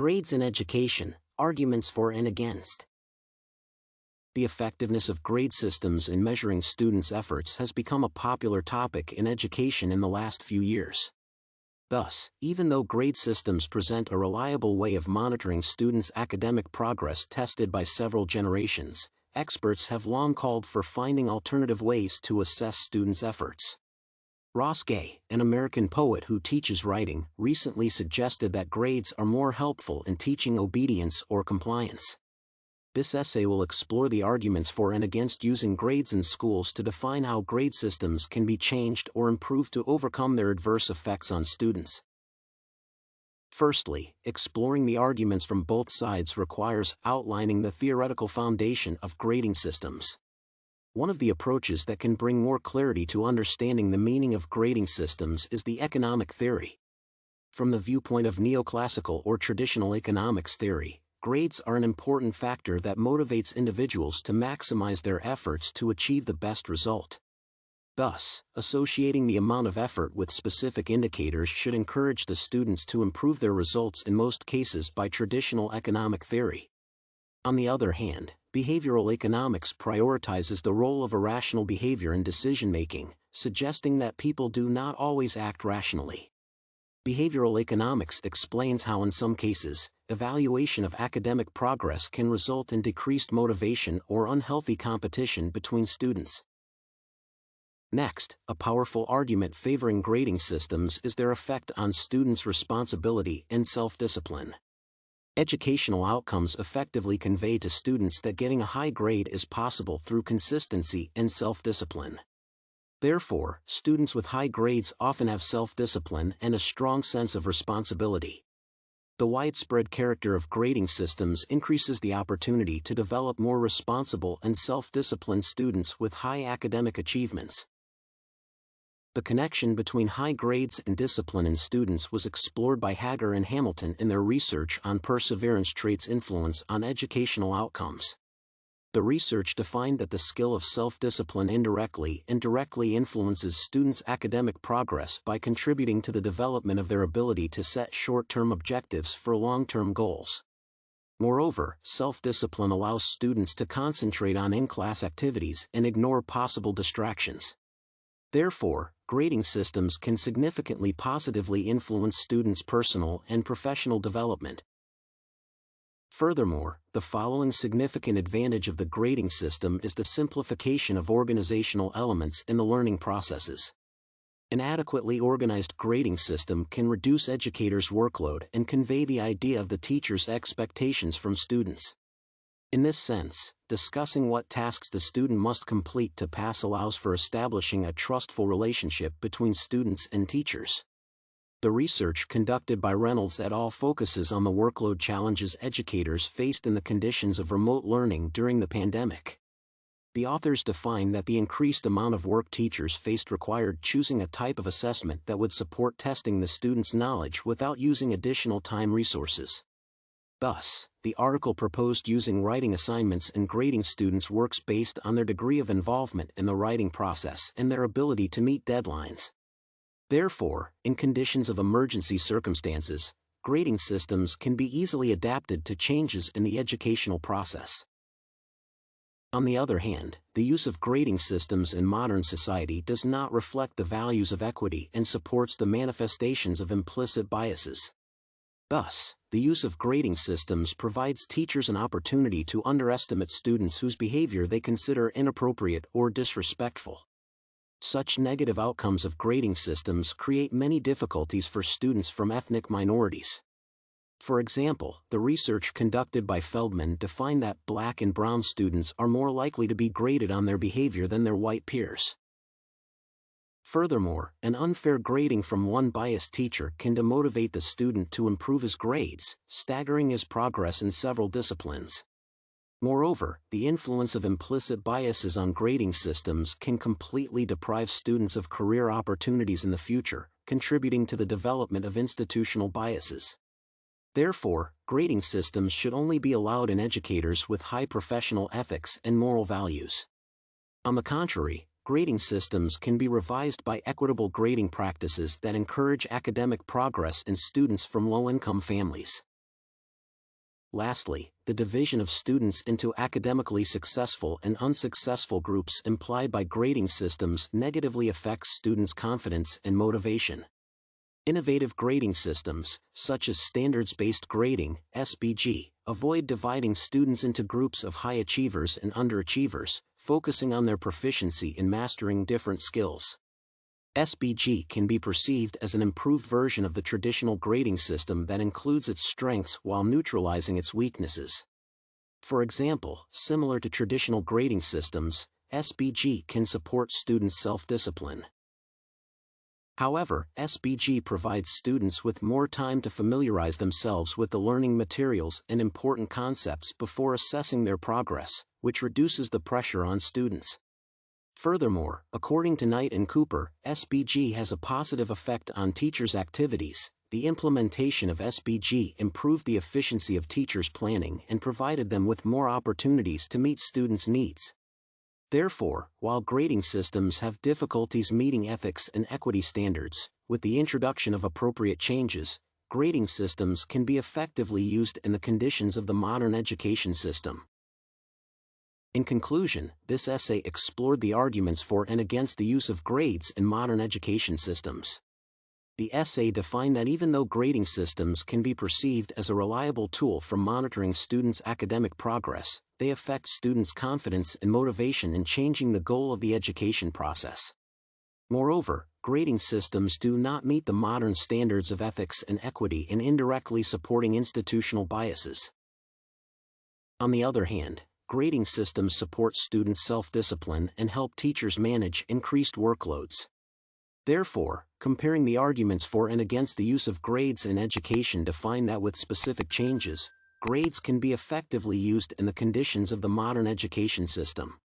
Grades in education, arguments for and against. The effectiveness of grade systems in measuring students' efforts has become a popular topic in education in the last few years. Thus, even though grade systems present a reliable way of monitoring students' academic progress tested by several generations, experts have long called for finding alternative ways to assess students' efforts. Ross Gay, an American poet who teaches writing, recently suggested that grades are more helpful in teaching obedience or compliance. This essay will explore the arguments for and against using grades in schools to define how grade systems can be changed or improved to overcome their adverse effects on students. Firstly, exploring the arguments from both sides requires outlining the theoretical foundation of grading systems. One of the approaches that can bring more clarity to understanding the meaning of grading systems is the economic theory. From the viewpoint of neoclassical or traditional economics theory, grades are an important factor that motivates individuals to maximize their efforts to achieve the best result. Thus, associating the amount of effort with specific indicators should encourage the students to improve their results in most cases by traditional economic theory. On the other hand, behavioral economics prioritizes the role of irrational behavior in decision-making, suggesting that people do not always act rationally. Behavioral economics explains how in some cases, evaluation of academic progress can result in decreased motivation or unhealthy competition between students. Next, a powerful argument favoring grading systems is their effect on students' responsibility and self-discipline. Educational outcomes effectively convey to students that getting a high grade is possible through consistency and self-discipline. Therefore, students with high grades often have self-discipline and a strong sense of responsibility. The widespread character of grading systems increases the opportunity to develop more responsible and self-disciplined students with high academic achievements. The connection between high grades and discipline in students was explored by Hagger and Hamilton in their research on perseverance traits' influence on educational outcomes. The research defined that the skill of self-discipline indirectly and directly influences students' academic progress by contributing to the development of their ability to set short-term objectives for long-term goals. Moreover, self-discipline allows students to concentrate on in-class activities and ignore possible distractions. Therefore, grading systems can significantly positively influence students' personal and professional development. Furthermore, the following significant advantage of the grading system is the simplification of organizational elements in the learning processes. An adequately organized grading system can reduce educators' workload and convey the idea of the teacher's expectations from students. In this sense, discussing what tasks the student must complete to pass allows for establishing a trustful relationship between students and teachers. The research conducted by Reynolds et al. Focuses on the workload challenges educators faced in the conditions of remote learning during the pandemic. The authors define that the increased amount of work teachers faced required choosing a type of assessment that would support testing the student's knowledge without using additional time resources. Thus, the article proposed using writing assignments and grading students' works based on their degree of involvement in the writing process and their ability to meet deadlines. Therefore, in conditions of emergency circumstances, grading systems can be easily adapted to changes in the educational process. On the other hand, the use of grading systems in modern society does not reflect the values of equity and supports the manifestations of implicit biases. Thus, the use of grading systems provides teachers an opportunity to underestimate students whose behavior they consider inappropriate or disrespectful. Such negative outcomes of grading systems create many difficulties for students from ethnic minorities. For example, the research conducted by Feldman defined that black and brown students are more likely to be graded on their behavior than their white peers. Furthermore, an unfair grading from one biased teacher can demotivate the student to improve his grades, staggering his progress in several disciplines. Moreover, the influence of implicit biases on grading systems can completely deprive students of career opportunities in the future, contributing to the development of institutional biases. Therefore, grading systems should only be allowed in educators with high professional ethics and moral values. On the contrary, grading systems can be revised by equitable grading practices that encourage academic progress in students from low-income families. Lastly, the division of students into academically successful and unsuccessful groups implied by grading systems negatively affects students' confidence and motivation. Innovative grading systems, such as standards-based grading, (SBG), avoid dividing students into groups of high achievers and underachievers, focusing on their proficiency in mastering different skills. SBG can be perceived as an improved version of the traditional grading system that includes its strengths while neutralizing its weaknesses. For example, similar to traditional grading systems, SBG can support students' self-discipline. However, SBG provides students with more time to familiarize themselves with the learning materials and important concepts before assessing their progress, which reduces the pressure on students. Furthermore, according to Knight and Cooper, SBG has a positive effect on teachers' activities. The implementation of SBG improved the efficiency of teachers' planning and provided them with more opportunities to meet students' needs. Therefore, while grading systems have difficulties meeting ethics and equity standards, with the introduction of appropriate changes, grading systems can be effectively used in the conditions of the modern education system. In conclusion, this essay explored the arguments for and against the use of grades in modern education systems. The essay defined that even though grading systems can be perceived as a reliable tool for monitoring students' academic progress, they affect students' confidence and motivation in changing the goal of the education process. Moreover, grading systems do not meet the modern standards of ethics and equity in indirectly supporting institutional biases. On the other hand, grading systems support students' self-discipline and help teachers manage increased workloads. Therefore, comparing the arguments for and against the use of grades in education define that with specific changes, grades can be effectively used in the conditions of the modern education system.